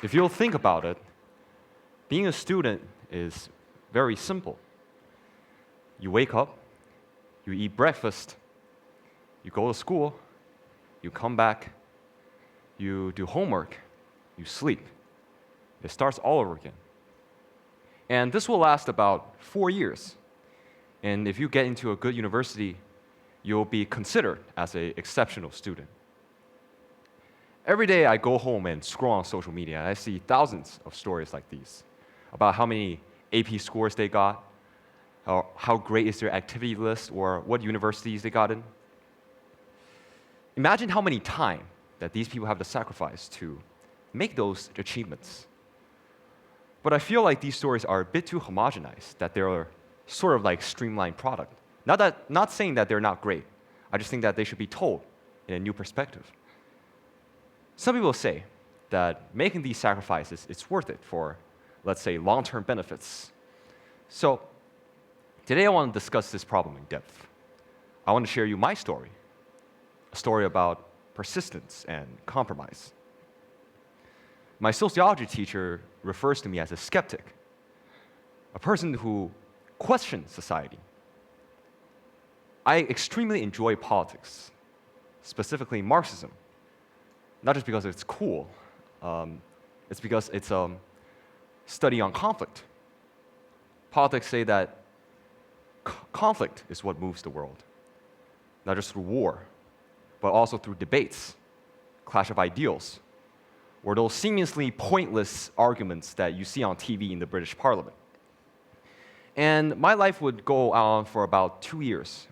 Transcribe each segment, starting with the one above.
If you'll think about it, being a student is very simple. You wake up, you eat breakfast, you go to school, you come back, you do homework, you sleep. It starts all over again. And this will last about 4 years. And if you get into a good university, you'll be considered as an exceptional student. Every day I go home and scroll on social media, and I see thousands of stories like these about how many AP scores they got, how great is their activity list, or what universities they got in. Imagine how many time that these people have to sacrifice to make those achievements. But I feel like these stories are a bit too homogenized, that they're sort of like streamlined product. Not saying that they're not great. I just think that they should be told in a new perspective. Some people say that making these sacrifices is worth it for, let's say, long-term benefits. So today I want to discuss this problem in depth. I want to share you my story, a story about persistence and compromise. My sociology teacher refers to me as a skeptic, a person who questions society. I extremely enjoy politics, specifically Marxism. Not just because it's cool, it's because it's a study on conflict. Politics say that conflict is what moves the world, not just through war, but also through debates, clash of ideals, or those seemingly pointless arguments that you see on TV in the British Parliament. And my life would go on for about 2 years.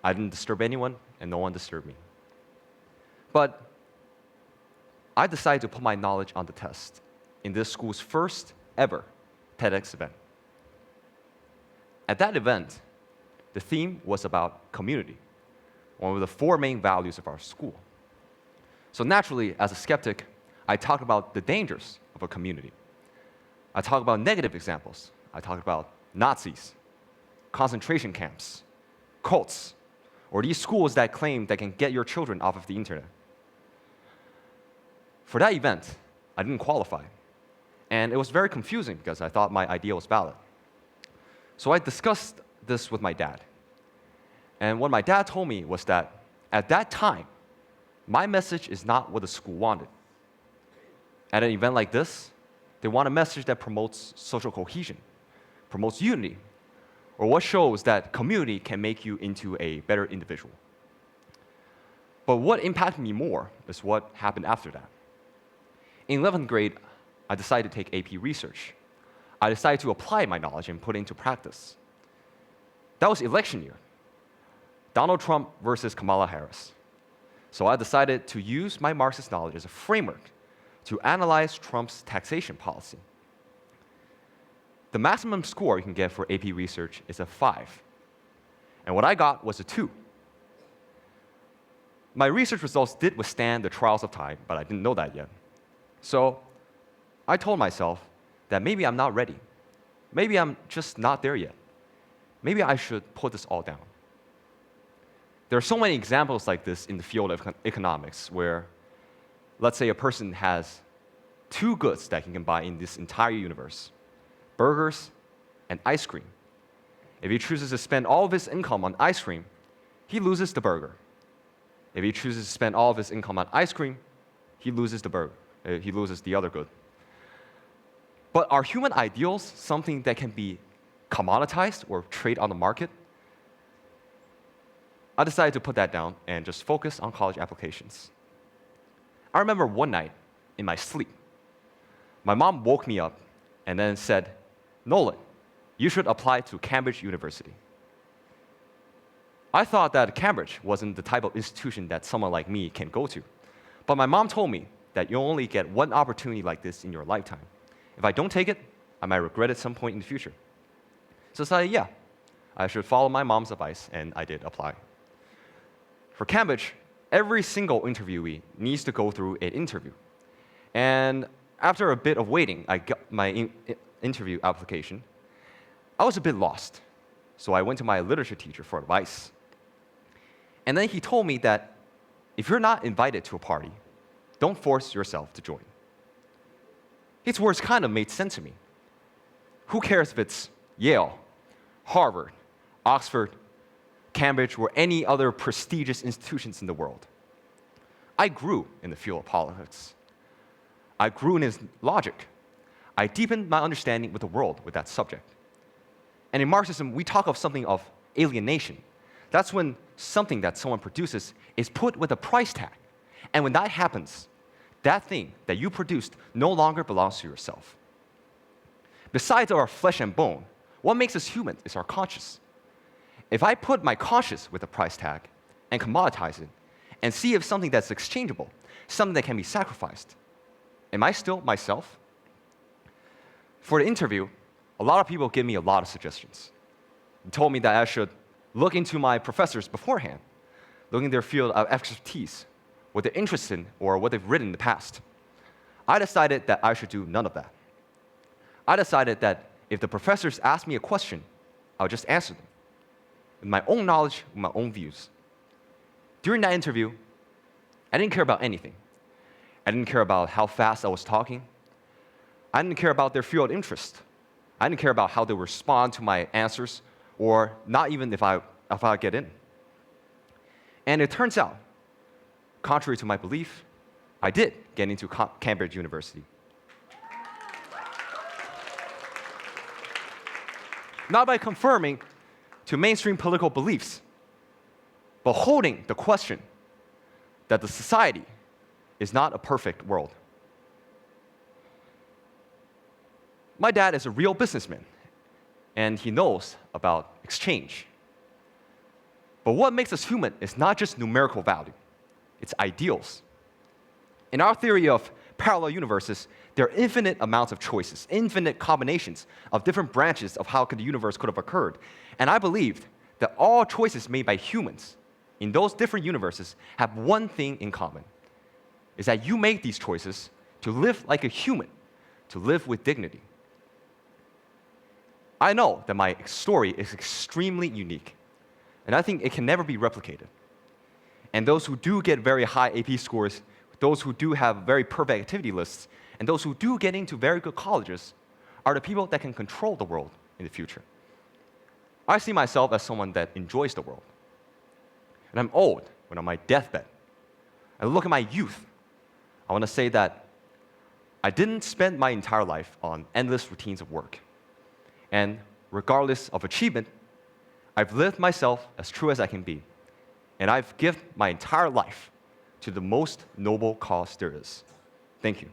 I didn't disturb anyone, and no one disturbed me. But I decided to put my knowledge on the test in this school's first ever TEDx event. At that event, the theme was about community, one of the 4 main values of our school. So naturally, as a skeptic, I talked about the dangers of a community. I talked about negative examples. I talked about Nazis, concentration camps, cults, or these schools that claim they can get your children off of the internet. For that event, I didn't qualify. And it was very confusing because I thought my idea was valid. So I discussed this with my dad. And what my dad told me was that at that time, my message is not what the school wanted. At an event like this, they want a message that promotes social cohesion, promotes unity, or what shows that community can make you into a better individual. But what impacted me more is what happened after that. In 11th grade, I decided to take AP Research. I decided to apply my knowledge and put it into practice. That was election year. Donald Trump versus Kamala Harris. So I decided to use my Marxist knowledge as a framework to analyze Trump's taxation policy. The maximum score you can get for AP Research is a 5. And what I got was a 2. My research results did withstand the trials of time, but I didn't know that yet. So I told myself that maybe I'm not ready. Maybe I'm just not there yet. Maybe I should put this all down. There are so many examples like this in the field of economics where, let's say a person has 2 goods that he can buy in this entire universe, burgers and ice cream. If he chooses to spend all of his income on ice cream, he loses the burger. If he chooses to spend all of his income on ice cream, he loses the burger. He loses the other good. But are human ideals something that can be commoditized or trade on the market? I decided to put that down and just focus on college applications. I remember one night in my sleep, my mom woke me up and then said, "Nolan, you should apply to Cambridge University." I thought that Cambridge wasn't the type of institution that someone like me can go to. But my mom told me that you only get one opportunity like this in your lifetime. If I don't take it, I might regret it at some point in the future. So I decided, yeah, I should follow my mom's advice, and I did apply. For Cambridge, every single interviewee needs to go through an interview. And after a bit of waiting, I got my interview application. I was a bit lost, so I went to my literature teacher for advice. And then he told me that if you're not invited to a party, don't force yourself to join. His words kind of made sense to me. Who cares if it's Yale, Harvard, Oxford, Cambridge, or any other prestigious institutions in the world? I grew in the field of politics. I grew in his logic. I deepened my understanding with the world with that subject. And in Marxism, we talk of something of alienation. That's when something that someone produces is put with a price tag. And when that happens, that thing that you produced no longer belongs to yourself. Besides our flesh and bone, what makes us human is our conscience. If I put my conscience with a price tag and commoditize it, and see if something that's exchangeable, something that can be sacrificed, am I still myself? For the interview, a lot of people give me a lot of suggestions. They told me that I should look into my professors beforehand, look in their field of expertise, what they're interested in, or what they've written in the past. I decided that I should do none of that. I decided that if the professors asked me a question, I would just answer them, with my own knowledge, with my own views. During that interview, I didn't care about anything. I didn't care about how fast I was talking. I didn't care about their field of interest. I didn't care about how they respond to my answers, or not even if I get in. And it turns out, contrary to my belief, I did get into Cambridge University. Not by conforming to mainstream political beliefs, but holding the question that the society is not a perfect world. My dad is a real businessman, and he knows about exchange. But what makes us human is not just numerical value, it's ideals. In our theory of parallel universes, there are infinite amounts of choices, infinite combinations of different branches of how the universe could have occurred. And I believed that all choices made by humans in those different universes have one thing in common, is that you make these choices to live like a human, to live with dignity. I know that my story is extremely unique, and I think it can never be replicated. And those who do get very high AP scores, those who do have very perfect activity lists, and those who do get into very good colleges are the people that can control the world in the future. I see myself as someone that enjoys the world. And I'm old when I'm on my deathbed. I look at my youth. I want to say that I didn't spend my entire life on endless routines of work. And regardless of achievement, I've lived myself as true as I can be. And I've given my entire life to the most noble cause there is. Thank you.